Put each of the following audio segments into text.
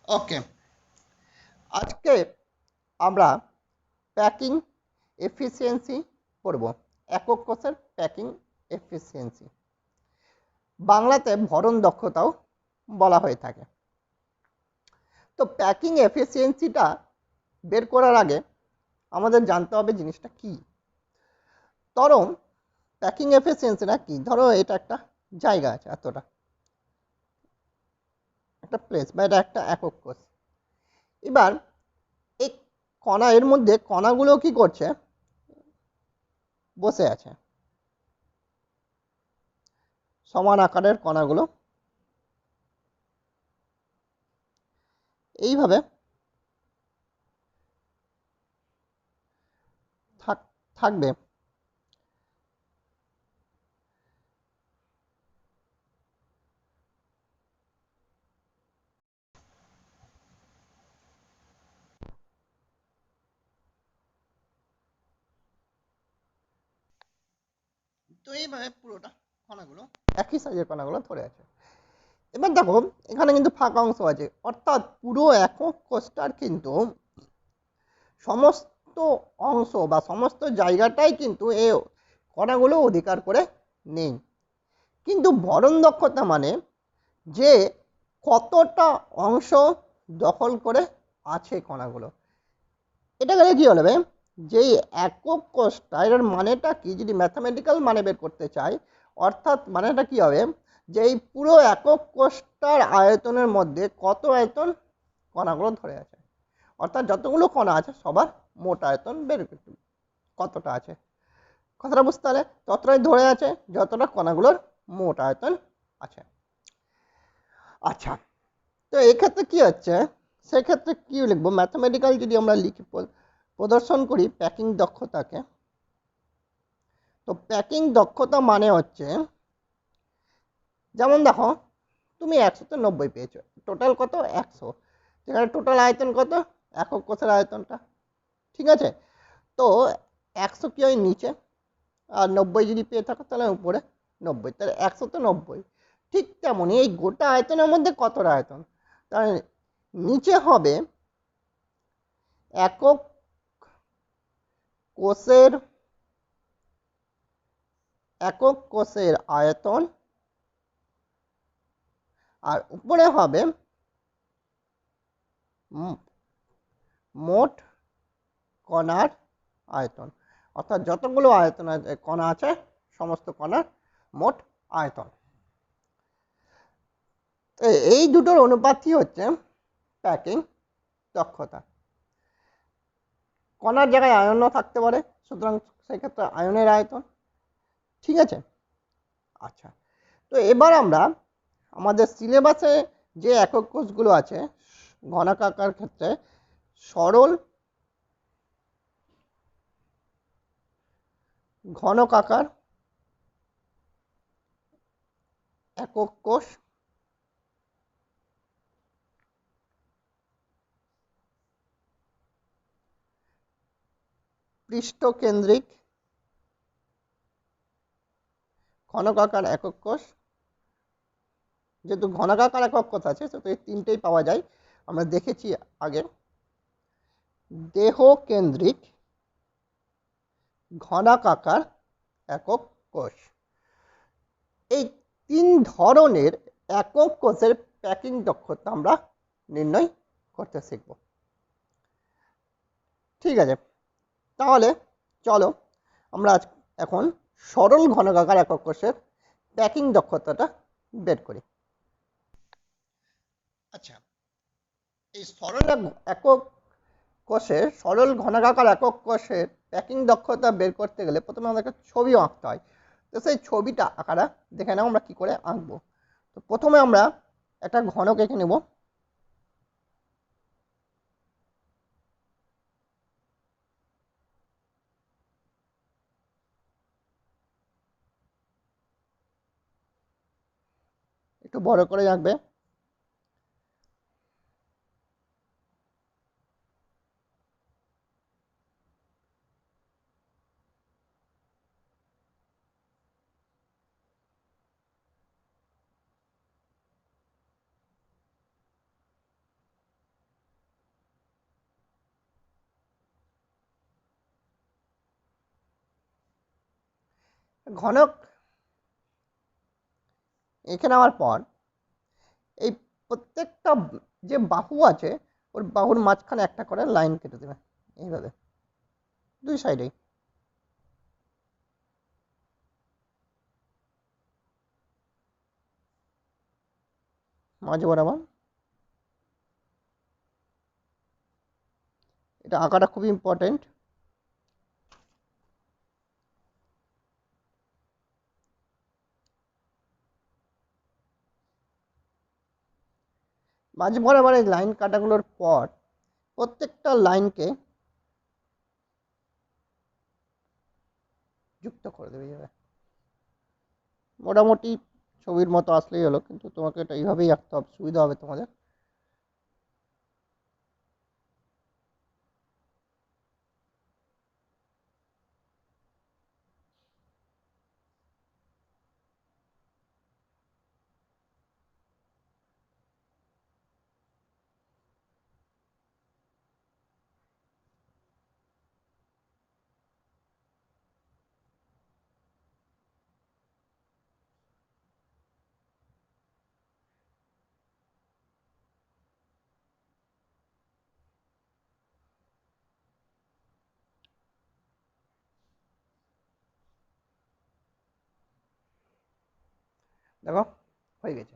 ওকে, আজকে আমরা packing efficiency পড়ব। একক কোষের প্যাকিং এফিসিয়েন্সি, বাংলাতে ভরণ দক্ষতাও বলা হয়ে থাকে। তো প্যাকিং এফিসিয়েন্সিটা বের করার আগে আমাদের জানতে হবে জিনিসটা কি। ধরো প্যাকিং এফিসিয়েন্সিটা কি, ধরো এটা একটা জায়গা আছে, এতটা একটা প্লেস বা এটা একটা একক কোষ। এবার এই কণা, এর মধ্যে কণাগুলো কি করছে, বসে আছে, সমান আকারের কণাগুলো এইভাবে থাকবে। তো এইভাবে পুরোটা কণাগুলো, একই সাইজের কণাগুলো ধরে আছে। এবার দেখো এখানে কিন্তু ফাঁকা অংশ আছে, অর্থাৎ পুরো একক কোষটার কিন্তু সমস্ত অংশ বা সমস্ত জায়গাটাই কিন্তু এই কণাগুলো অধিকার করে নেই। কিন্তু ভরণ দক্ষতা মানে যে কতটা অংশ দখল করে আছে কণাগুলো। এটা গেলে কি হবে, যেই একক কোষটা, এর মানেটা কি, যদি ম্যাথামেটিক্যাল মানে বের করতে চাই, অর্থাৎ মানেটা কি হবে, যে এই পুরো একক কোষটার আয়তনের মধ্যে কত আয়তন কণাগুলো ধরে আছে, অর্থাৎ যতগুলো কণা আছে সবার মোট আয়তন বের করতে কতটা আছে। কথাটা বুঝতে পারলে, ততটাই ধরে আছে যতটা কণাগুলোর মোট আয়তন আছে। আচ্ছা, তো এক্ষেত্রে কি হচ্ছে, সেক্ষেত্রে কি লিখবো, ম্যাথামেটিক্যাল যদি আমরা লিখি প্রদর্শন করি প্যাকিং দক্ষতাকে, তো প্যাকিং দক্ষতা মানে হচ্ছে, যেমন দেখো তুমি 100-90 পেয়েছো, টোটাল কত 100, যেখানে টোটাল আয়তন কত, একক কোষের আয়তনটা, ঠিক আছে। তো 100 কি হয় নিচে, আর 90 যদি পেয়ে থাকো তাহলে উপরে 90, তাহলে 100-90। ঠিক তেমনই এই গোটা আয়তনের মধ্যে কতটা আয়তন, তাহলে নিচে হবে একক কোষের আয়তন, আর উপরে হবে মোট কণার আয়তন, অর্থাৎ যতগুলো আয়তন কণা আছে সমস্ত কণার মোট আয়তন। এই দুটোর অনুপাতই হচ্ছে প্যাকিং দক্ষতা। কণার জায়গায় আয়নও থাকতে পারে, সুতরাং সেক্ষেত্রে আয়নের আয়তন, ঠিক আছে। আচ্ছা, তো এবার আমরা আমাদের সিলেবাসে যে একক কোষগুলো আছে ঘনাকাকার ক্ষেত্রে সরল ঘনকাকার একক কোষ, পৃষ্ঠকেন্দ্রিক ঘনকাকার একক কোষ, যেহেতু ঘনকাকার একক কোষ আছে সেহেতু এই তিনটেই পাওয়া যায়, আমরা দেখেছি আগে। দেহ কেন্দ্রিক ঘনাকাকার একক কোষ, এই তিন ধরনের একক কোষের প্যাকিং দক্ষতা আমরা নির্ণয় করতে শিখব, ঠিক আছে। তাহলে চলো আমরা এখন সরল ঘনকাকার একক কোষের প্যাকিং দক্ষতাটা বের করি। আচ্ছা, এই সরল ঘনকাকার একক কোষের প্যাকিং দক্ষতা বের করতে গেলে প্রথমে আমাদেরকে ছবি আঁকতে হয়। তো সেই ছবিটা আঁকাটা দেখে নাও আমরা কি করে আঁকবো। তো প্রথমে আমরা একটা ঘনক এঁকে নেব। একটু বড় করে আঁকবে। ঘনক এখানে আমার পর এই প্রত্যেকটা যে বাহু আছে ওর বাহুর মাঝখানে একটা করে লাইন কেটে দেবে এইভাবে দুই সাইডেই। মাঝ বরাবর এটা আঁকাটা খুব ইম্পর্টেন্ট। মাঝ বরাবর এই লাইন কাটাগুলোর পর প্রত্যেকটা লাইনকে যুক্ত করে দেবে যাবে। মোটামুটি ছবির মতো আসলেই হলো, কিন্তু তোমাকে এটা এইভাবেই আঁকতে হবে, সুবিধা হবে তোমাদের। দেখো হয়ে গেছে।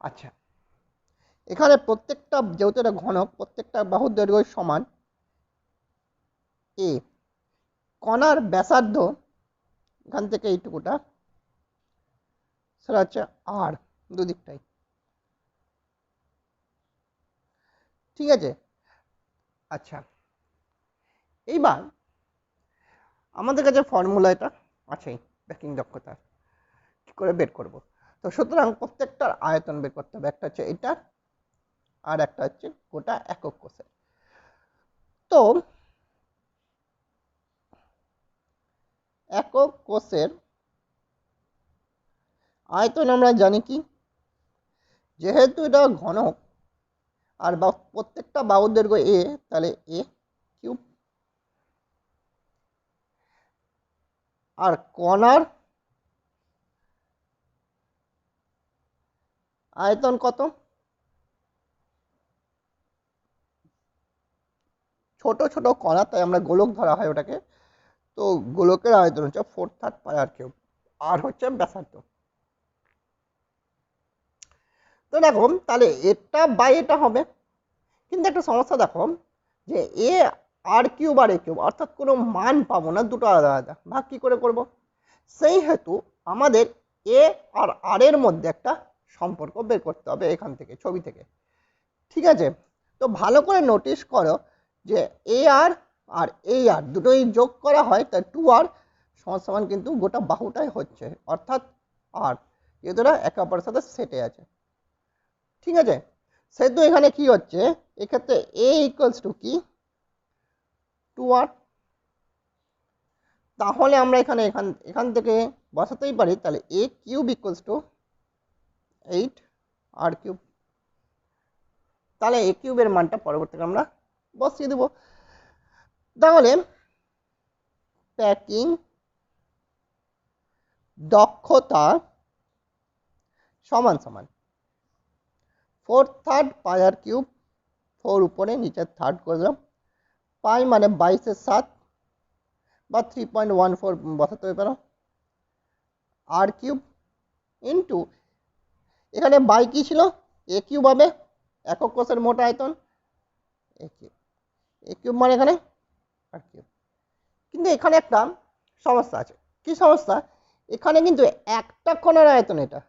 আচ্ছা, এখানে প্রত্যেকটা যেহেতু এটা ঘনক, প্রত্যেকটা বাহুর দৈর্ঘ্য সমান। এ কণার ব্যাসার্ধ এখান থেকে এইটুকুটা, সেটা হচ্ছে আর দুদিকটাই। ঠিক আছে। আচ্ছা, এইবার আমাদের কাছে ফর্মুলা এটা আছেই, ব্যাকিং দক্ষতা কি করে বের করব। তো সুতরাং প্রত্যেকটার আয়তন বের করতে হবে, একটা হচ্ছে এটা আর একটা হচ্ছে গোটা একক কোষের। তো একক কোষের আয়তন আমরা জানি কি, যেহেতু এটা ঘনক আর প্রত্যেকটা বাহুর দৈর্ঘ্য এ, তাহলে এ কিউব। আর কণার আয়তন কত, ছোট ছোট কণা তাই আমরা গোলক ধরা হয় ওটাকে। তো গোলকের আয়তন হচ্ছে 4/3 পাই আর কিউব, আর হচ্ছে ব্যাসার্ধ। তো দেখো তাহলে এটা বাই এটা হবে, কিন্তু একটা সমস্যা দেখো যে এ আর কিউব আর এ কিউব অর্থাৎ কোনো মান পাবো না, দুটো আলাদা আলাদা ভাগ কি করে করব। সেই হেতু আমাদের এ আর আর এর মধ্যে একটা সম্পর্ক বের করতে হবে এখান থেকে, ছবি থেকে। ঠিক আছে। তো ভালো করে নোটিস করো যে এ আর আর এই আর দুটোই যোগ করা হয়, তাই 2r সমান সমান কিন্তু গোটা বাহুটাই হচ্ছে, অর্থাৎ আর, যেহেতু একে অপরের সাথে সেটে আছে। ঠিক আছে। সেহেতু এখানে কি হচ্ছে, এক্ষেত্রে এ ইকুয়ালস টু কি 2r। তাহলে আমরা এখানে এখান থেকে বসাতেই পারি, তাহলে a cube equals to 8r cube. তাহলে এ কিউবের মানটা পরবর্তীতে আমরা বসিয়ে দেব। তাহলে প্যাকিং দক্ষতা সমান সমান 4/3 পাই আর কিউব, 4 উপরে নিচের থার্ড করে দিলাম, পাই মানে 22/7 বা 3.14 বসাতে পারো, আর কিউব ইন্টু এখানে বাই কি ছিল, এ কিউব হবে একক কোষের মোট আয়তন, এ কিউব, এ কিউব মানে এখানে আর কিউব। কিন্তু এখানে একটা সমস্যা আছে। কি সমস্যা, এখানে কিন্তু একটা কণার আয়তন এটা,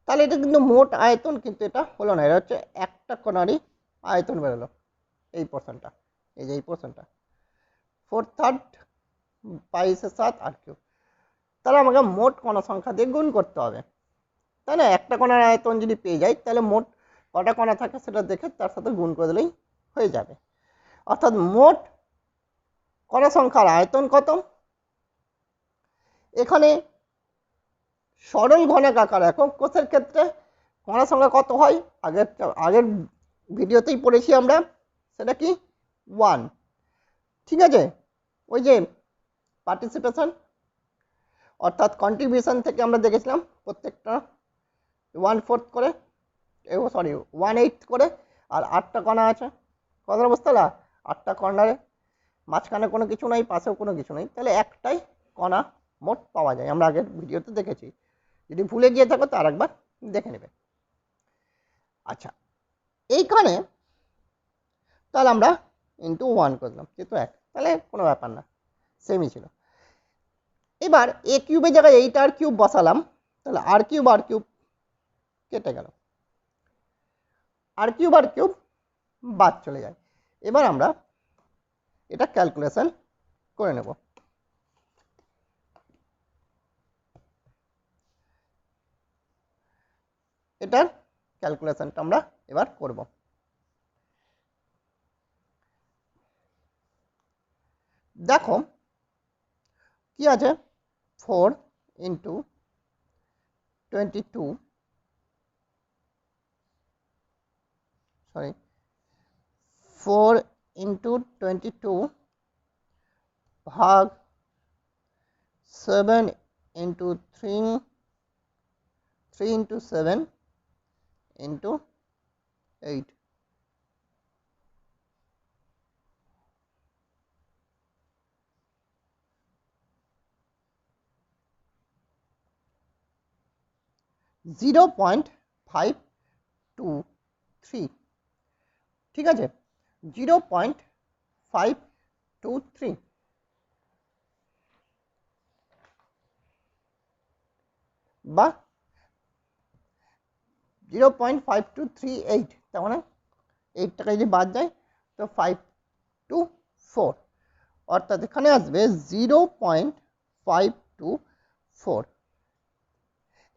তাহলে এটা কিন্তু মোট আয়তন কিন্তু এটা হলো না, এটা হচ্ছে একটা কণারই আয়তন বেরোলো, এই পোর্শনটা, এই যে এই পোর্শনটা 4/3 22/7 আর কিউব। তাহলে আমাকে মোট কণা সংখ্যা দিয়ে গুণ করতে হবে, তাই না। একটা কণার আয়তন যদি পেয়ে যাই, তাহলে মোট কটা কণা থাকে সেটা দেখে তার সাথে গুণ করে দিলেই হয়ে যাবে। অর্থাৎ মোট কণা সংখ্যার আয়তন কত, এখানে সরল ঘনকাকার একক কোষের ক্ষেত্রে কণা সংখ্যা কত হয়, আগের ভিডিওতেই পড়েছি আমরা, সেটা কি 1। ঠিক আছে, ওই যে পার্টিসিপেশন অর্থাৎ কন্ট্রিবিউশন থেকে আমরা দেখেছিলাম প্রত্যেকটা 1/4 করে, সরি 1/8 করে, আর 8টা কণা আছে। কথাটা বুঝতে পারলা? 8টা কর্নারে, মাঝখানে কোনো কিছু নেই, পাশেও কোনো কিছু নেই, তাহলে একটাই কণা মোট পাওয়া যায়। আমরা আগের ভিডিওতে দেখেছি, যদি ভুলে গিয়ে থাকো তার একবার দেখে নেবে। আচ্ছা, এইখানে তাহলে আমরা ইন্টু 1 করলাম, যেহেতু 1, তাহলে কোনো ব্যাপার না, সেমই ছিল। এবার এ কিউবের জায়গায় 8r কিউব বসালাম, তাহলে আর কিউব কেটে গেল, আর কিউব বাদ চলে যায়। এবার আমরা এটা ক্যালকুলেশন করে নেব। এটার ক্যালকুলেশনটা আমরা এবার করব। দেখো কি আছে, 4 ইন্টু 22, সরি 4 ইন্টু 22 ভাগ 7 ইন্টু 3 ইন্টু 7 ইন্টু 8, (0.523), ঠিক আছে, 0.523 বা 0.5238, তার মানে 8 টাকা যদি বাদ যায় তো 524, অর্থাৎ এখানে আসবে 0.524।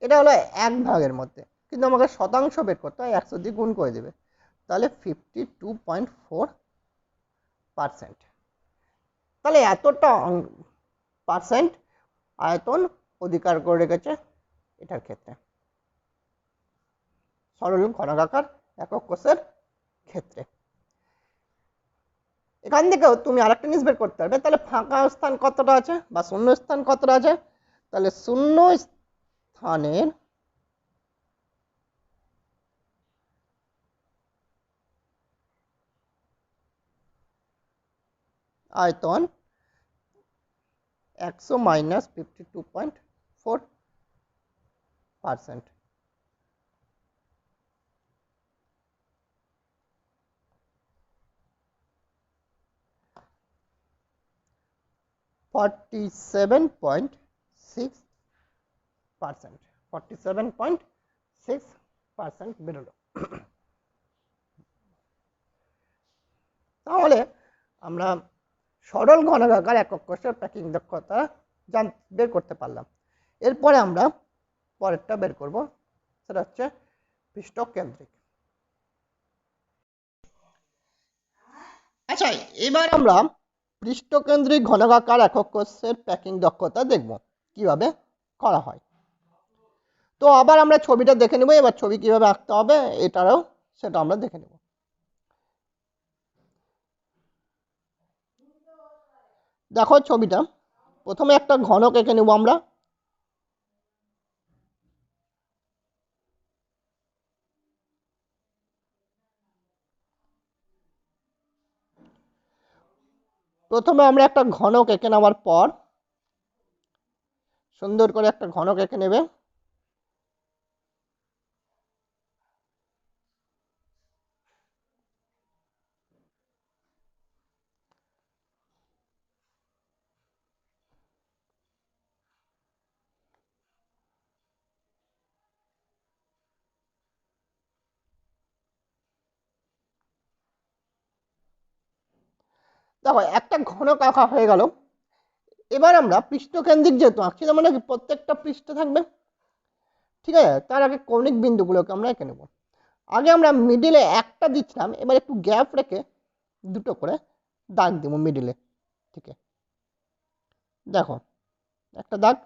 এটা হলো 1/ভাগের মধ্যে, কিন্তু আমাকে শতাংশ বের করতে হয়, 100 দিয়ে গুণ করে দেবে, তাহলে 52.4%। তাহলে এতটা পার্সেন্ট আয়তন অধিকার করে রেখেছে এটার ক্ষেত্রে, সরল ঘনাকার একক কোষের ক্ষেত্রে। এখান থেকেও তুমি আরেকটা জিনিস বের করতে পারবে, তাহলে ফাঁকা স্থান কতটা আছে বা শূন্য স্থান কতটা আছে, তাহলে শূন্য স্থানের আয়তন 100 মাইনাস 52.4%। (47.6%) বেরোলো। তাহলে আমরা সরল ঘনাকার একক কোষের প্যাকিং দক্ষতা বের করতে পারলাম। এরপরে আমরা পরেরটা বের করব, সেটা হচ্ছে পৃষ্ঠকেন্দ্রিক। আচ্ছা, এবার আমরা পৃষ্ঠকেন্দ্রিক ঘনকাকার একক কোষের প্যাকিং দক্ষতা দেখব কিভাবে করা হয়। তো আবার আমরা ছবিটা দেখে নেব, এবার ছবি কিভাবে আঁকতে হবে এটারও সেটা আমরা দেখে নেব। দেখো ছবিটা, প্রথমে একটা ঘনক এঁকে নেব আমরা। প্রথমে আমরা একটা ঘনক এঁকে নেওয়ার পর সুন্দর করে একটা ঘনক এঁকে নেবে। দেখো একটা ঘনক আঁকা হয়ে গেল। এবার আমরা পৃষ্ঠকেন্দ্রিক যেহেতু আঁকছি, তার মানে প্রত্যেকটা পৃষ্ঠ থাকবে, ঠিক আছে। তার আগে কৌণিক বিন্দুগুলোকে আমরা এঁকে নেব। আগে আমরা মিডিলে একটা দিচ্ছিলাম, এবার একটু গ্যাপ রেখে দুটো করে দাগ দেব মিডিলে থেকে। দেখো একটা দাগ,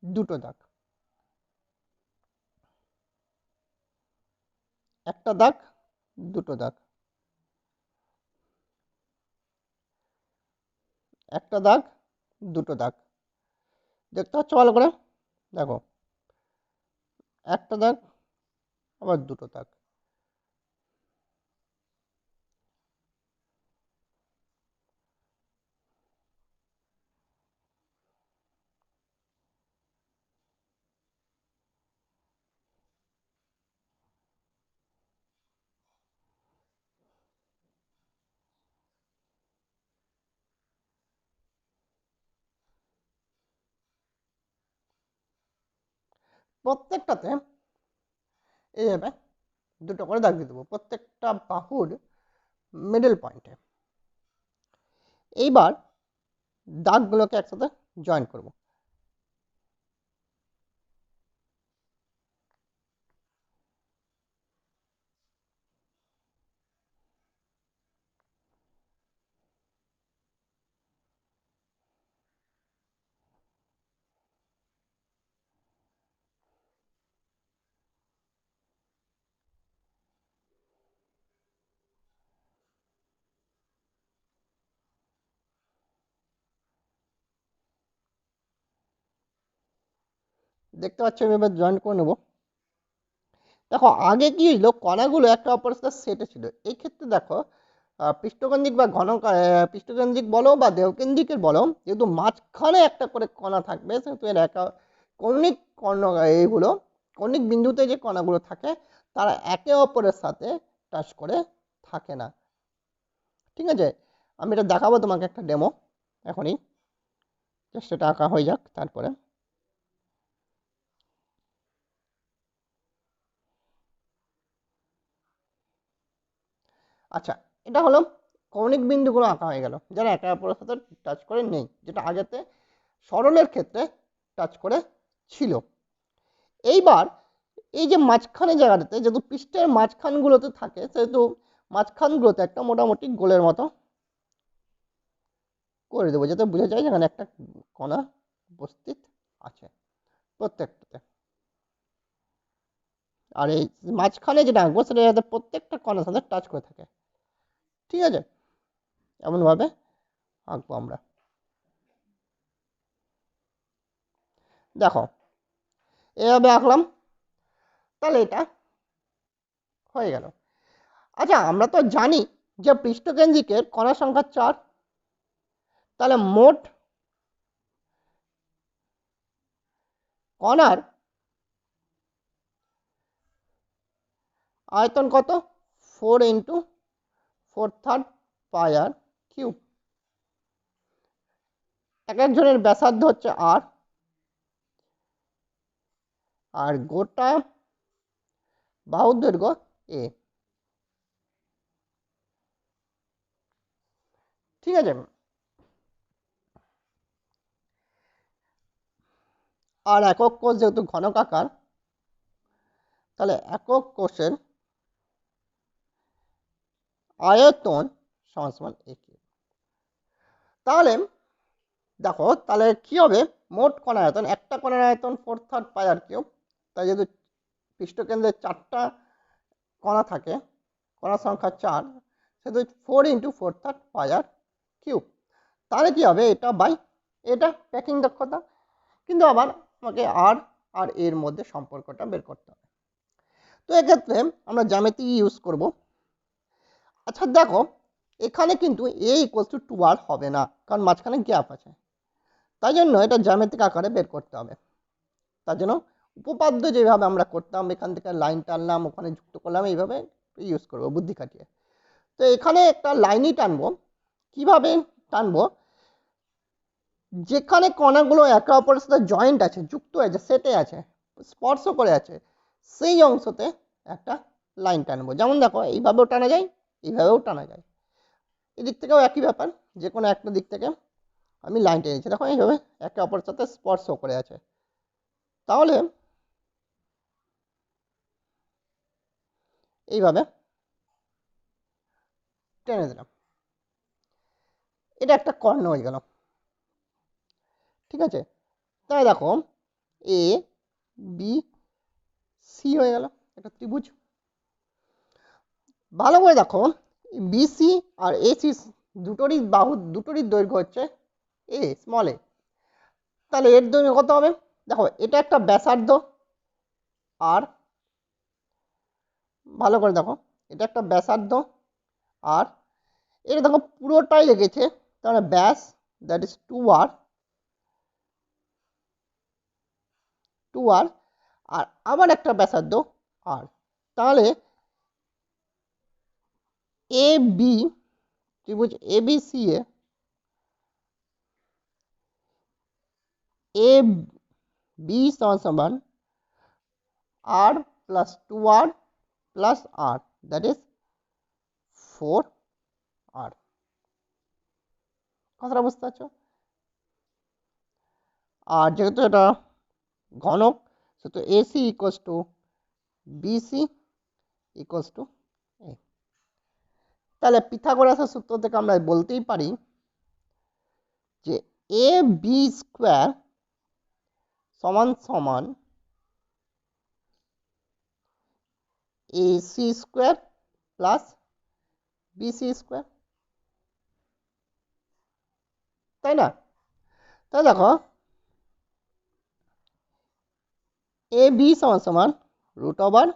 দুটো দাগ, একটা দাগ, দুটো দাগ, একটা দাগ, দুটো দাগ দেখতে পাচ্ছ ভালো করে, দেখো একটা দাগ আবার দুটো দাগ। প্রত্যেকটাতে এইভাবে দুটো করে দাগ দিয়ে দেবো প্রত্যেকটা বাহুর মিডল পয়েন্টে। এইবার দাগগুলোকে একসাথে জয়েন করব। দেখতে পাচ্ছ এভাবে জয়েন করে নেব। দেখো আগে কি হইলো, কণাগুলো একটা অপরের সাথে সেটে ছিল। এই ক্ষেত্রে দেখো পৃষ্ঠকেন্দ্রিক বা পৃষ্ঠকেন্দ্রিক বলো বা দেহকেন্দ্রিকের বলো, যেহেতু মাঝখানে একটা করে কণা থাকবে সেহেতু এর একা কৌণিক কর্ণ এইগুলো কৌণিক বিন্দুতে যে কণাগুলো থাকে তারা একে অপরের সাথে টাচ করে থাকে না। ঠিক আছে, আমি এটা দেখাবো তোমাকে একটা ডেমো এখনই, সেটা আঁকা হয়ে যাক তারপরে। আচ্ছা, এটা হলো কৌণিক বিন্দুগুলো আঁকা হয়ে গেল যারা একে অপরের সাথে টাচ করে নেই, যেটা আগেতে সরলের ক্ষেত্রে টাচ করে ছিল। এইবার এই যে মাঝখানে জায়গাটাতে যেহেতু পৃষ্ঠের মাঝখানগুলোতে থাকে সেহেতু মাঝখানগুলোতে একটা মোটামুটি গোলের মতো করে দেবো যাতে বোঝা যায় যেখানে একটা কণা উপস্থিত আছে প্রত্যেকটাতে। আর এই মাঝখানে যেটা আঁকবো সেটা যাতে প্রত্যেকটা কণার সাথে টাচ করে থাকে। ঠিক আছে, এমনভাবে আঁকবো আমরা। দেখো এভাবে আঁকলাম, তাহলে এটা হয়ে গেল। আচ্ছা, আমরা তো জানি যে পৃষ্ঠকেন্দ্রিকের কণা সংখ্যা 4, তাহলে মোট কণার আয়তন কত? 4 ইন্টু 4/3 পাই আর কিউব। এক একজনের ব্যাসার্ধ হচ্ছে আর, আর গোটা বাহুর দৈর্ঘ্য এ। ঠিক আছে, আর একক কোষ যেহেতু ঘনকাকার, তাহলে একক কোষের আয়তন সমান এ কিউব। তাহলে দেখো তাহলে কি হবে, মোট কণার আয়তন, একটা কণার আয়তন 4/3 পাই আর কিউব। তাই যেহেতু পৃষ্ঠকেন্দ্রে 4টা কণা থাকে, কণার সংখ্যা 4, সেহেতু 4 ইন্টু 4/3 পাই আর কিউব। তাহলে কি হবে, এটা বাই এটা প্যাকিং দক্ষতা। কিন্তু আবার আমাকে আর আর এর মধ্যে সম্পর্কটা বের করতে হবে। তো এক্ষেত্রে আমরা জ্যামিতি ইউজ করব। আচ্ছা দেখো, এখানে কিন্তু এ ইকুয়ালস টু 2r হবে না, কারণ মাঝখানে গ্যাপ আছে। তাই জন্য এটা জ্যামিতিক আকারে বের করতে হবে। তার জন্য উপপাদ্য যেভাবে আমরা করতাম, এখান থেকে লাইন টানলাম ওখানে যুক্ত করলাম, এইভাবে ইউজ করবো বুদ্ধি খাটিয়ে। তো এখানে একটা লাইনই টানবো। কিভাবে টানবো, যেখানে কণাগুলো একে অপরের সাথে জয়েন্ট আছে, যুক্ত আছে, সেটে আছে, স্পর্শ করে আছে, সেই অংশতে একটা লাইন টানবো। যেমন দেখো এইভাবেও টানা যায়, এইভাবেও টানা যায়। এদিক থেকেও একই ব্যাপার, যে কোনো একটা দিক থেকে আমি লাইন টেনেছি, দেখো এইভাবে একে অপরের সাথে স্পর্শ করে আছে। তাহলে এইভাবে টেনে দিলাম, এটা একটা কর্ণ হয়ে গেল। ঠিক আছে, তাই দেখো এ বি সি হয়ে গেল একটা ত্রিভুজ। ভালো করে দেখো, বিসি আর এসি দুটোরই বাহু দুটোরই দৈর্ঘ্য হচ্ছে এ, স্মল এ। তাহলে এর দৈর্ঘ্য কত হবে? দেখো এটা একটা ব্যাসার্ধ আর, ভালো করে দেখো এটা একটা ব্যাসার্ধ আর, এটা দেখো পুরোটাই লেগেছে, তাহলে ব্যাস দ্যাট ইজ 2r, 2r, আর আবার একটা ব্যাসার্ধ আর। তাহলে এ বি ত্রিভুজ A B C A B সমান r plus 2r plus r, that is 4r। কথাটা বুঝতে পারছো? আর যেহেতু এটা ঘনক, সেহেতু AC equals to BC equals to a. তাহলে পিথাগোরাসের সূত্র থেকে আমরা বলতেই পারি যে এ বি স্কোয়ার সমান সমান AC square plus BC square, তাই না? তাই দেখো এ বি সমান সমান root over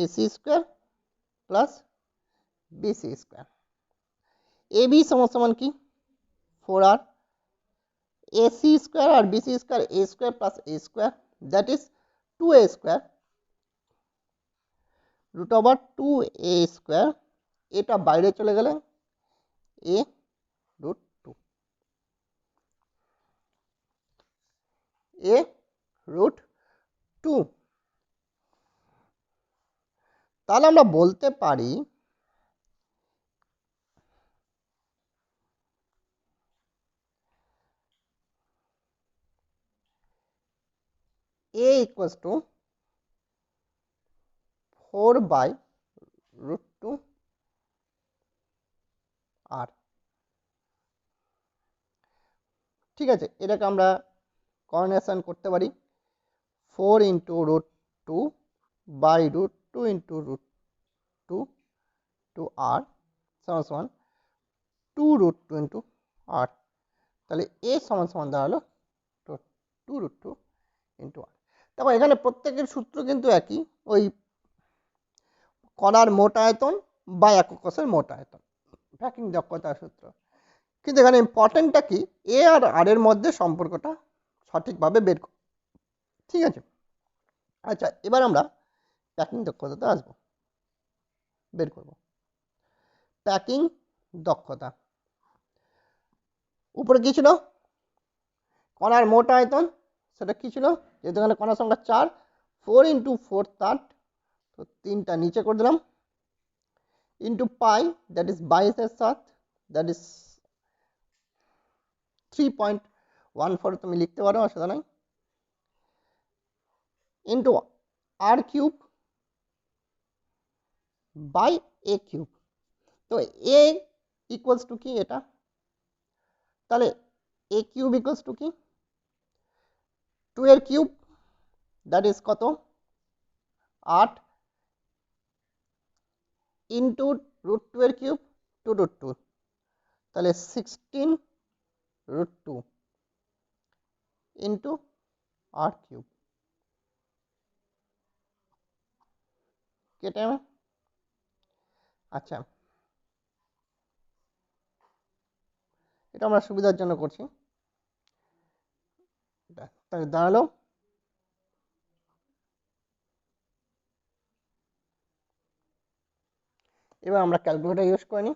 AC square plus BC square. A B সমান সমান কি 4r, এসি স্কোয়ার আর BC square a square plus a square, that is 2a square root over 2a square, এটা বাইরে চলে গেলে a রুট 2, a রুট 2। তাহলে আমরা বলতে পারি a equals to 4 by root 2 r. ঠিক আছে, এটাকে আমরা কর্নেশন করতে পারি 4 into root 2 by root 2 into root 2 two r সমান সমান 2 রুট 2 ইন্টু আর। তাহলে এ সমান সমান দাঁড়ালো 2 রুট 2 ইন্টু আর। দেখো এখানে প্রত্যেকের সূত্র কিন্তু একই, ওই কণার মোট আয়তন বা একক কোষের মোট আয়তন, প্যাকিং দক্ষতার সূত্র। কিন্তু এখানে ইম্পর্টেন্টটা কি, এ আর আর এর মধ্যে সম্পর্কটা সঠিকভাবে বের কর। ঠিক আছে, আচ্ছা এবার আমরা প্যাকিং দক্ষতাতে আসবো, বের করব প্যাকিং দক্ষতা। উপরে কি ছিল? কণার মোট আয়তন, সেটা কি ছিল? যেহেতু এখানে কণার সংখ্যা 4, 4 ইন্টু 4 30, তো 3টা নিচে করে দিলাম, into pi that is 22/7, that is 3.14 তুমি লিখতে পারো, অসুবিধা নাই, into R cube by A cube. তো এ ইকুয়ালস টু কি এটা? তাহলে এ কিউব ইকুয়ালস টু কি? 2 এর কিউব দ্যাট ইজ কত? 8 ইন্টু রুট 2 এর কিউব 2 রুট 2, তাহলে 16 রুট 2 ইন্টু আর কিউব। কেটে আমি, আচ্ছা এটা আমরা সুবিধার জন্য করছি, তাহলে দাঁড়ালো এবার আমরা ক্যালকুলেটর ইউজ করে নিই।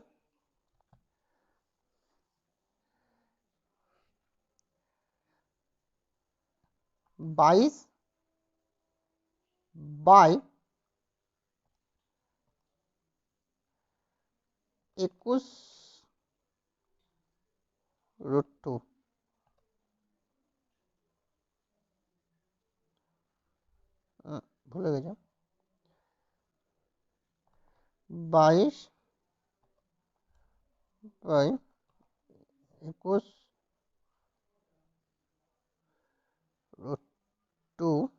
22 বাই 21 রুট 2, ভুলে গেছি, 22 বাই 21 রুট 2,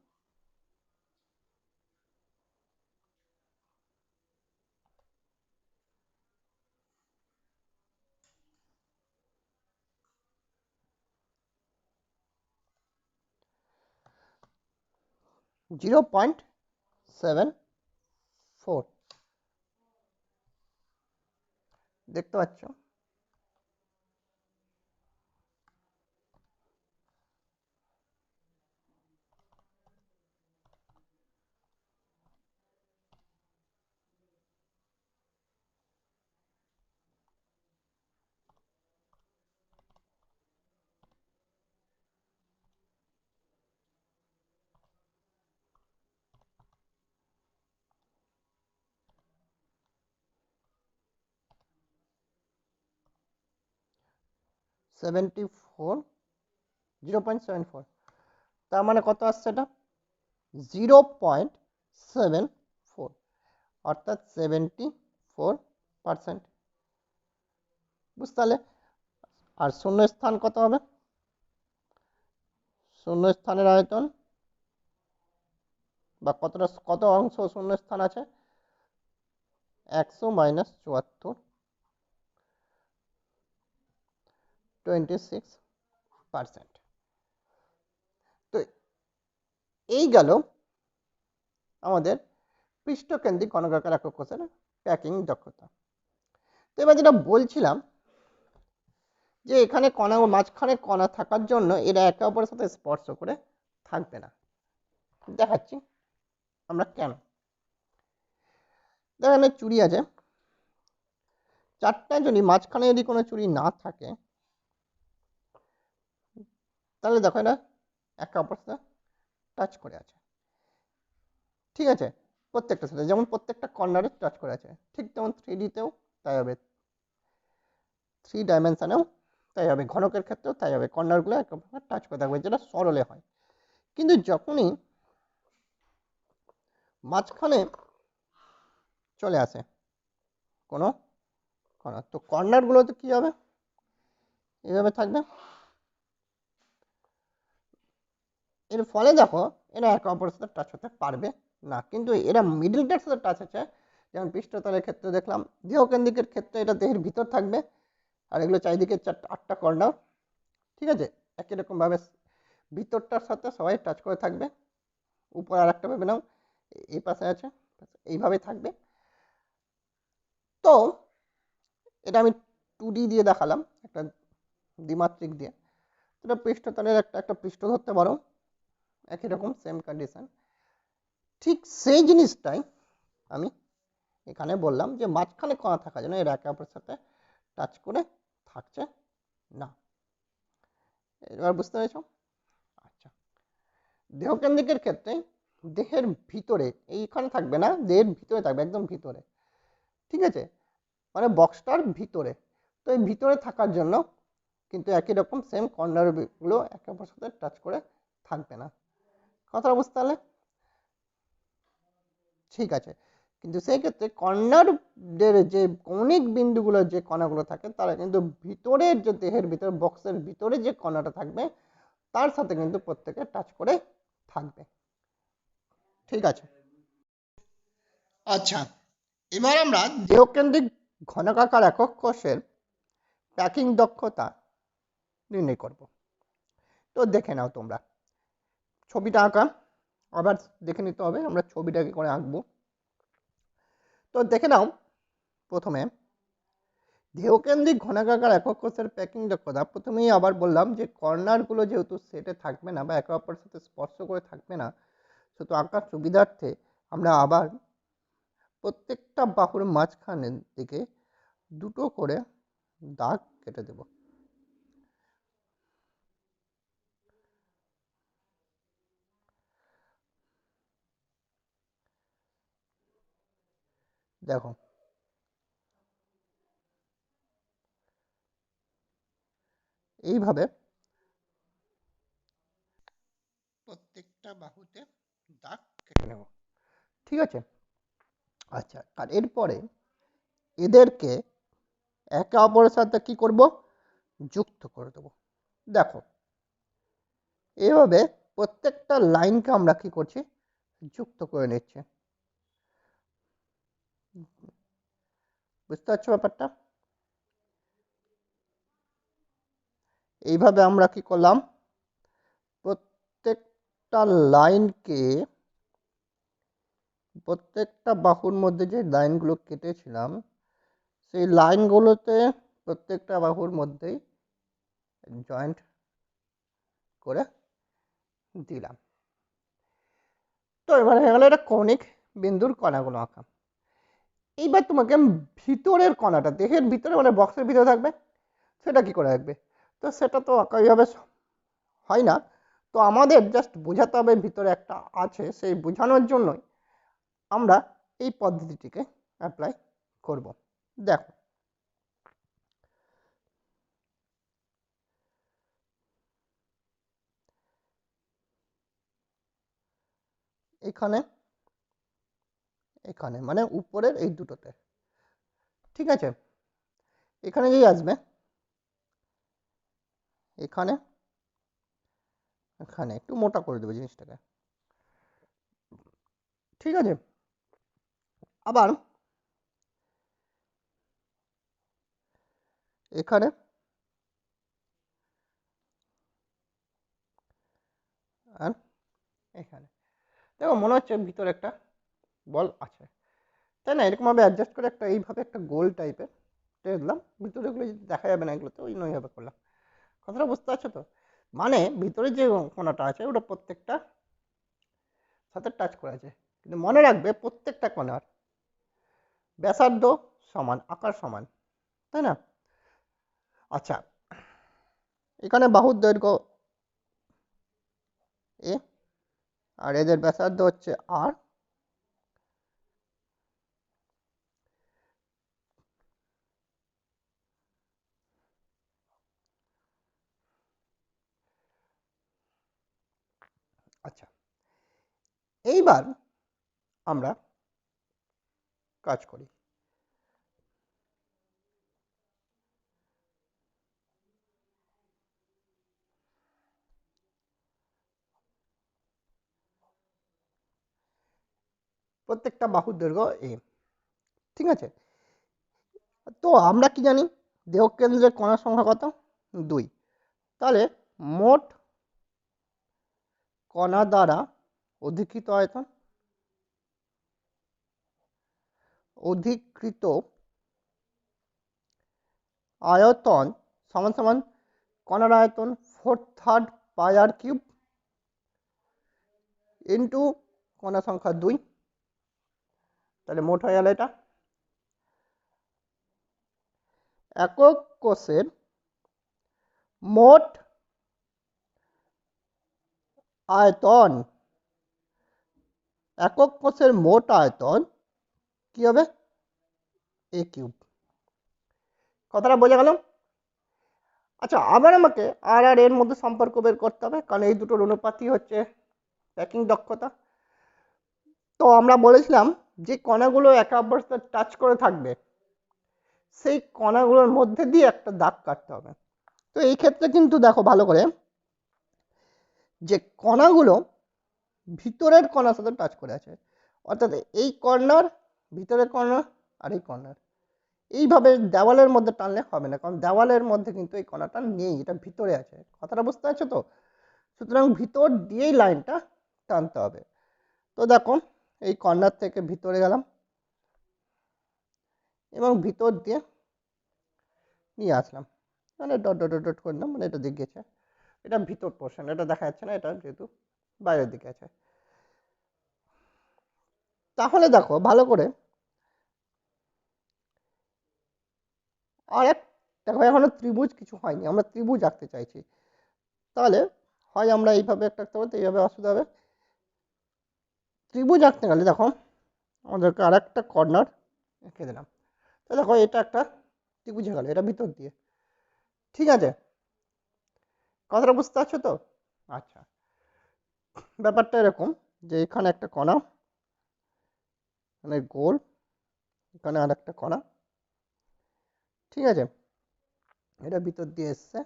0.74 দেখতে পাচ্ছ। সেভেন্টি ফোর 0.74, তার মানে কত আসছে এটা? 0.74, অর্থাৎ 74%। বুঝতে পারলে? আর শূন্য স্থান কত হবে? শূন্য স্থানের আয়তন বা কত অংশ শূন্য স্থান আছে? 100 মাইনাস 74, 26%। তো এই গেল আমাদের পৃষ্ঠকেন্দ্রিক ঘনকাকার একক কোষের প্যাকিং দক্ষতা। তো এবার যেটা বলছিলাম যে এখানে কণা ও মাঝখানে কণা থাকার জন্য এরা একে অপরের সাথে স্পর্শ করে থাকবে না। দেখাচ্ছি আমরা কেন। এখানে চুড়ি আছে, চারটা যদি মাঝখানে যদি কোনো চুড়ি না থাকে তাহলে দেখো এটা একে অপরের সাথে টাচ করে আছে। ঠিক আছে, প্রত্যেকটার সাথে, যেমন প্রত্যেকটা কর্নারে টাচ করে আছে, ঠিক তেমন 3D-তেও তাই হবে, 3 ডাইমেনশনেও তাই হবে, ঘনকের ক্ষেত্রেও তাই হবে, কর্নারগুলো একে অপরের টাচ করে থাকবে, যেটা সরলে হয়। কিন্তু যখনই মাঝখানে চলে আসে কোনো কর্নার, তো কর্নারগুলোতে কি হবে? এইভাবে থাকবে। এর ফলে দেখো এরা একে অপরের সাথে টাচ হতে পারবে না, কিন্তু এরা মিডলটার সাথে টাচ আছে। যেমন পৃষ্ঠতলের ক্ষেত্রে দেখলাম, দেহকেন্দ্রিকের ক্ষেত্রে এটা দেহের ভিতর থাকবে, আর এগুলো চারিদিকে 8টা কর্নার। ঠিক আছে, একই রকমভাবে ভিতরটার সাথে সবাই টাচ করে থাকবে। উপর আর একটা ভেবে নাও, এই পাশে আছে, এইভাবে থাকবে। তো এটা আমি 2D দিয়ে দেখালাম, একটা দ্বিমাত্রিক দিয়ে। এটা পৃষ্ঠতলের একটা পৃষ্ঠ ধরতে পারো, একই রকম সেম কন্ডিশন। ঠিক সেই জিনিসটাই আমি এখানে বললাম যে মাঝখানে কণা থাকার জন্য এরা একে অপরের সাথে টাচ করে থাকছে না। এবার বুঝতে পেরেছ? আচ্ছা, দেহকেন্দ্রিকের ক্ষেত্রে দেহের ভিতরে, এইখানে থাকবে না, দেহের ভিতরে থাকবে, একদম ভিতরে। ঠিক আছে, মানে বক্সটার ভিতরে। তো এই ভিতরে থাকার জন্য কিন্তু একই রকম সেম কর্নারগুলো একে অপরের সাথে টাচ করে থাকবে না। কথা বুঝতে পারলে? ঠিক আছে, কিন্তু সেই ক্ষেত্রে কর্নারদের যে কৌণিক বিন্দুগুলোর যে কণাগুলো থাকে তারা কিন্তু ভিতরের যে দেহের ভিতরে বক্সের ভিতরে যে কণাটা থাকবে তার সাথে কিন্তু প্রত্যেকে টাচ করে থাকবে। ঠিক আছে, আচ্ছা, এবার আমরা দেহকেন্দ্রিক ঘনকাকার একক কোষের প্যাকিং দক্ষতা নির্ণয় করব। তো দেখে নাও তোমরা, ছবিটা আঁকা আবার দেখে নিতে হবে, আমরা ছবিটাকে করে আঁকবো। তো দেখে নাও, প্রথমে দেহকেন্দ্রিক ঘনকাকার একক কোষের প্যাকিং দক্ষতা। প্রথমেই আবার বললাম যে কর্নারগুলো যেহেতু সেটে থাকবে না বা একে অপরের সাথে স্পর্শ করে থাকবে না, শুধু আঁকার সুবিধার্থে আমরা আবার প্রত্যেকটা বাহুর মাঝখানের দিকে দুটো করে দাগ কেটে দেব। দেখো, এইভাবে প্রত্যেকটা বাহুতে দাগ কেটে নেব। ঠিক আছে, আচ্ছা, আর এরপরে এদেরকে একে অপরের সাথে কি করব? যুক্ত করে দেব। দেখো, এভাবে প্রত্যেকটা লাইনকে আমরা কি করছি? যুক্ত করে নিচ্ছি। বুঝতে পারছো ব্যাপারটা? এইভাবে আমরা কি করলাম? প্রত্যেকটা লাইনকে প্রত্যেকটা বাহুর মধ্যে যে লাইনগুলো কেটেছিলাম সেই লাইনগুলোতে প্রত্যেকটা বাহুর মধ্যেই জয়েন্ট করে দিলাম। তো এবার হয়ে গেল এটা কৌণিক বিন্দুর কণাগুলো আঁকা। এইবার তোমাকে ভিতরের কণাটা, দেহের ভিতরে মানে বক্সের ভিতরে থাকবে, সেটা কি করে রাখবে? তো সেটা তো আঁকা এইভাবে হয় না। তো আমাদের জাস্ট বোঝাতে হবে ভিতরে একটা আছে, সেই বোঝানোর জন্যই আমরা এই পদ্ধতিটিকে অ্যাপ্লাই করব। দেখো, এখানে এখানে মানে উপরের এই দুটোতে, ঠিক আছে, এখানে যেই আসবে এখানে এখানে একটু মোটা করে দেবে জিনিসটাকে, ঠিক আছে। আবার এখানে আর এখানে দেখো মনে হচ্ছে ভিতরে একটা বল আছে, তাই না? এরকমভাবে অ্যাডজাস্ট করে একটা এইভাবে একটা গোল টাইপের টেনে দিলাম, ভিতরে এগুলো যদি দেখা যাবে না এগুলোতে, ওই নইভাবে করলাম। কথাটা বুঝতে পারছো তো? মানে ভিতরে যে কোণাটা আছে ওটা প্রত্যেকটা সাথে টাচ করা আছে, কিন্তু মনে রাখবে প্রত্যেকটা কোণার ব্যাসার্ধ সমান, আকার সমান, তাই না? আচ্ছা, এখানে বাহুর দৈর্ঘ্য এ আর এদের ব্যাসার্ধ হচ্ছে আর। আচ্ছা, এইবার আমরা কাজ করি। প্রত্যেকটা বাহুর দৈর্ঘ্য এ, ঠিক আছে। তো আমরা কি জানি দেহকেন্দ্রের কণার সংখ্যা কত? 2। তাহলে মোট কণা দ্বারা অধিকৃত আয়তন, অধিকৃত আয়তন সমান সমান কণার আয়তন 4/3 পাই আর কিউব ইন্টু কণা সংখ্যা 2। তাহলে মোট হয়ে গেল এটা। একক কোষের মোট আয়তন, একক কোষের মোট আয়তন কি হবে? এ কিউব। কথাটা বোঝা গেল? আচ্ছা, আবার আমাকে আর আর এর মধ্যে সম্পর্ক বের করতে হবে, কারণ এই দুটোর অনুপাতই হচ্ছে প্যাকিং দক্ষতা। তো আমরা বলেছিলাম যে কণাগুলো একে অপরের সাথে টাচ করে থাকবে সেই কণাগুলোর মধ্যে দিয়ে একটা দাগ কাটতে হবে। তো এই ক্ষেত্রে কিন্তু দেখো ভালো করে যে কণাগুলো ভিতরের কণার সাথে টাচ করে আছে, অর্থাৎ এই কর্নার, ভিতরের কর্নার আর এই কর্নার, এইভাবে দেওয়ালের মধ্যে টানলে হবে না, কারণ দেওয়ালের মধ্যে কিন্তু এই কণাটা নেই, এটা ভিতরে আছে। কথাটা বুঝতে পারছো তো? সুতরাং ভিতর দিয়েই লাইনটা টানতে হবে। তো দেখো এই কর্নার থেকে ভিতরে গেলাম এবং ভিতর দিয়ে নিয়ে আসলাম, মানে ডট ডট ডট ডট করলাম, মানে এটা দিক গেছে, এটা ভিতর পোর্শন, এটা দেখা যাচ্ছে না, এটা যেহেতু বাইরের দিকে আছে। তাহলে দেখো ভালো করে আর এক, দেখো এখনো ত্রিভুজ কিছু হয়নি, আমরা ত্রিভুজ আঁকতে চাইছি। তাহলে হয় আমরা এইভাবে একটা আঁকতে পারবো, এইভাবে অসুবিধা হবে। ত্রিভুজ আঁকতে গেলে দেখো আমাদেরকে আর একটা কর্নার এঁকে দিলাম। তো দেখো এটা একটা ত্রিভুজ হয়ে গেল, এটা ভিতর দিয়ে, ঠিক আছে। কথাটা বুঝতে পারছো তো? আচ্ছা, ব্যাপারটা এরকম যে এখানে একটা কণা, মানে গোল, এখানে আর একটা কণা, ঠিক আছে, এটা ভিতর দিয়ে এসছে,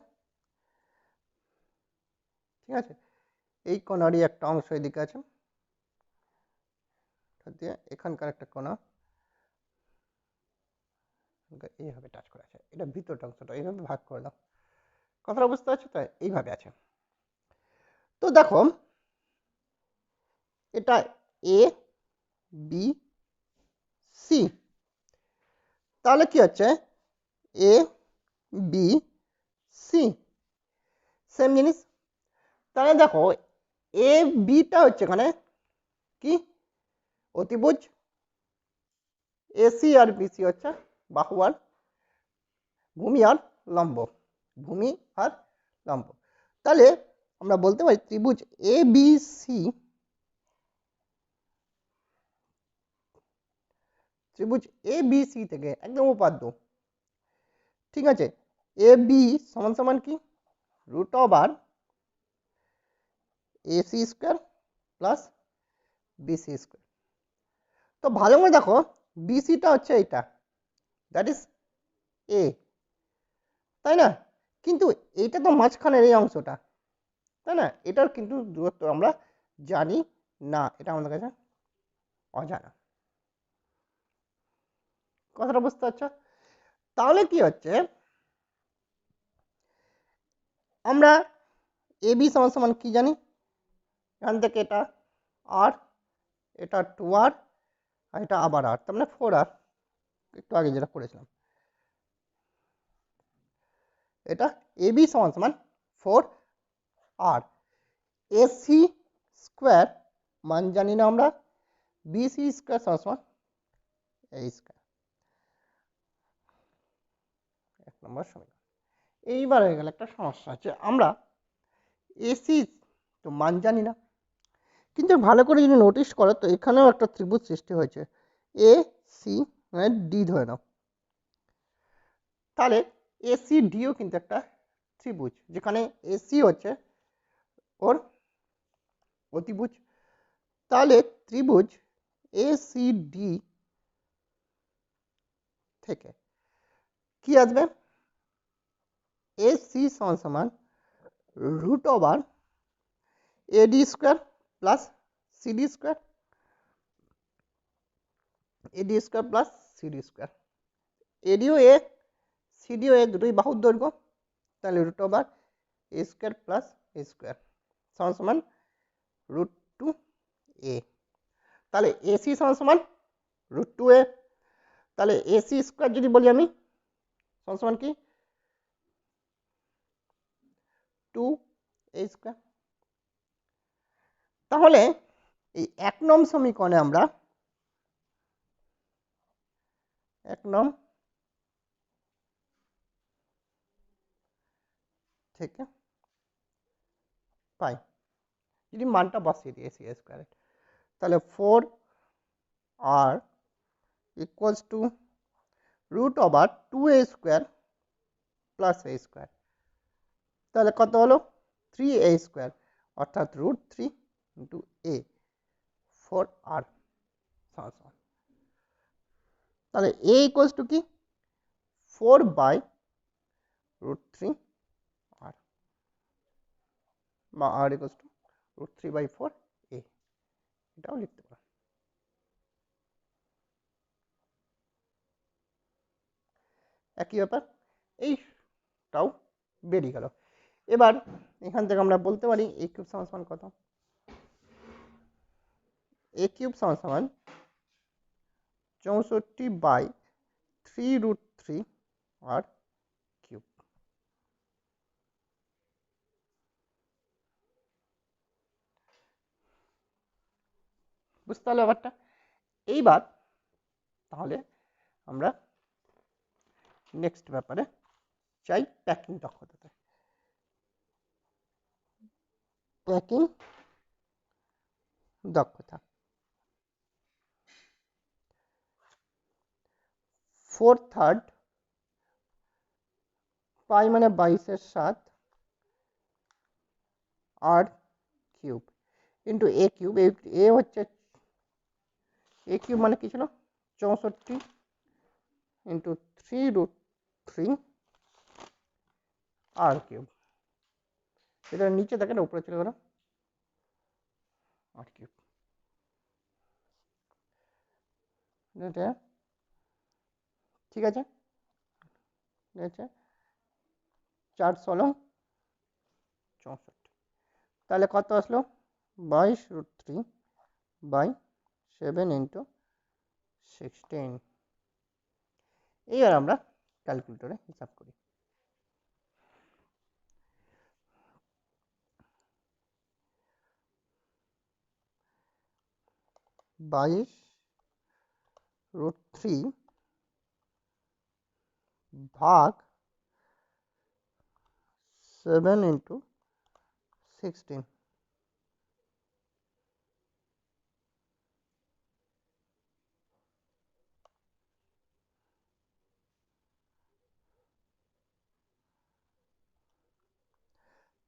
ঠিক আছে। এই কণারই একটা অংশ এদিকে আছে, দিয়ে এখানকার একটা কণা এইভাবে টাচ করে আছে, এটা ভিতরটা অংশটা এইভাবে ভাগ করলাম। কথাটা বুঝতে পারছো তো? এইভাবে আছে। তো দেখো এটা এ, বি সি। তাহলে কি হচ্ছে এ বি সি সেম জিনিস। তাহলে দেখো এ বিটা হচ্ছে এখানে কি অতিভুজ, এসি আর বিসি হচ্ছে বাহু আর ভূমি আর লম্ব, ভূমি আর লম্ব। তাহলে আমরা বলতে পারি ত্রিভুজ এ বি সি, ত্রিভুজ এ বি সি থেকে একদম উপাদ্য, ঠিক আছে, এ বি সমান সমান কি root over AC square plus BC square. তো ভালো করে দেখো বিসিটা হচ্ছে এইটা, দ্যাট ইজ এ, তাই না? কিন্তু এইটা তো মাঝখানের এই অংশটা, তাই না? এটার কিন্তু দূরত্ব আমরা জানি না, এটা আমাদের কাছে অজানা। কথাটা বুঝতে পারছো? তাহলে কি হচ্ছে আমরা এ বি সমান সমান কি জানি, এখান থেকে এটা আর, এটা 2r, আর এটা আবার আর, তার মানে 4r, একটু আগে যেটা করেছিলাম। এটা এ বি সমান সমান 4r, এসি স্কোয়ার মান জানি না আমরা, বিসি স্কোয়ার সমান সমান এই স্কোয়ার, এক নম্বর সমীকরণ। এইবার হয়ে গেল একটা সমস্যা আছে, আমরা এসি তো মান জানি না, কিন্তু ভালো করে যদি নোটিশ করো তো এখানেও একটা ত্রিভুজ সৃষ্টি হয়েছে এ সি, মানে ডি ধরে নাও। তাহলে এসি ডিও কিন্তু একটা ত্রিভুজ, যেখানে এসি হচ্ছে ওর অতিভুজ। তাহলে ত্রিভুজ এ সি ডি থেকে কি আসবে, এ সি সমান সমান root over AD square plus CD square, AD square plus CD square. এডিও এ সিডিও এ দুটোই বাহুর দৈর্ঘ্য, তাহলে root over a square plus a square সমান সমান রুট টু এ। তাহলে এসি সমান সমান রুট টু এ। তাহলে এসি স্কোয়ার যদি বলি আমি সমান সমান কি টু এ স্কোয়ার। তাহলে এই এক নং সমীকরণে আমরা এক নং থেকে পাই, যদি মানটা বসিয়ে দিই এসি স্কোয়ারে, তাহলে 4r equals to root over 2a square plus a square. তাহলে কত হলো 3a স্কোয়ার, অর্থাৎ রুট 3 ইন্টু a, 4r সমান সমান। তাহলে a ইকুয়ালস টু কি 4 বাই রুট 3r, বা r equals to root 3 by 4a, এটাও লিখতে পারো। একই ব্যাপার, এইটাও বেরিয়ে গেল। এবার এখান থেকে আমরা বলতে পারি এ কিউব সমান সমান কত, এ কিউব সমান সমান 64 বাই 3 রুট 3 আর কিউব। বুঝতে পারলে ব্যাপারটা? এইবার তাহলে আমরা নেক্সট ব্যাপারে চাই, প্যাকিং দক্ষতাতে। প্যাকিং দক্ষতা 4/3 পাই মানে 22/7 আর কিউব ইন্টু এ কিউব, এ হচ্ছে এ কিউব মানে কি ছিল 64 ইন্টু 3 রুট 3 আর কিউব, এটা নিচে দেখেন উপরে চলে গেল আর কিউব। ঠিক আছে, 4 16 64, তাহলে কত আসলো 22 রুট 3 বাই 7 ইন্টু 16। এইবার আমরা ক্যালকুলেটরে হিসাব করি। বাইশ √3 ভাগ 7 ইন্টু 16।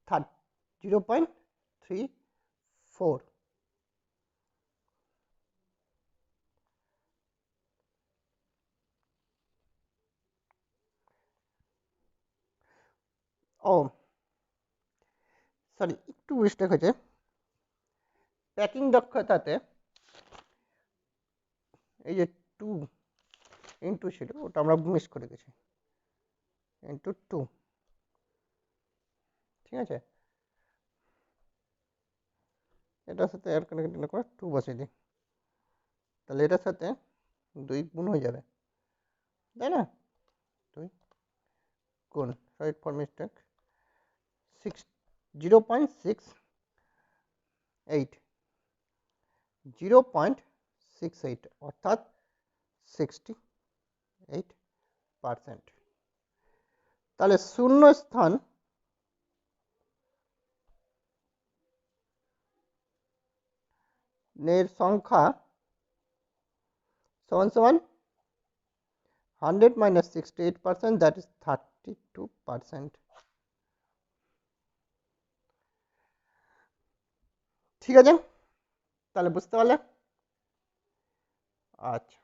থার্ড 0.34। ও সরি, একটু মিস্টেক হয়েছে। প্যাকিং দক্ষতাতে এই যে 2 ইন্টু ছিল, ওটা আমরা মিস করে গেছি, ইন্টু 2। ঠিক আছে, এটার সাথে এর কানেক্ট করে 2 বসিয়ে দিই, তাহলে এটার সাথে 2 গুণ হয়ে যাবে, তাই না? 2 গুণ, সরি ফর মিস্টেক, 0.68, 0.68 অর্থাৎ 68%। তাহলে শূন্য স্থান এর সংখ্যা সমান সমান 100 minus 68%, that is 32%। ঠিক আছে, তাহলে বুঝতে পারলে? আচ্ছা।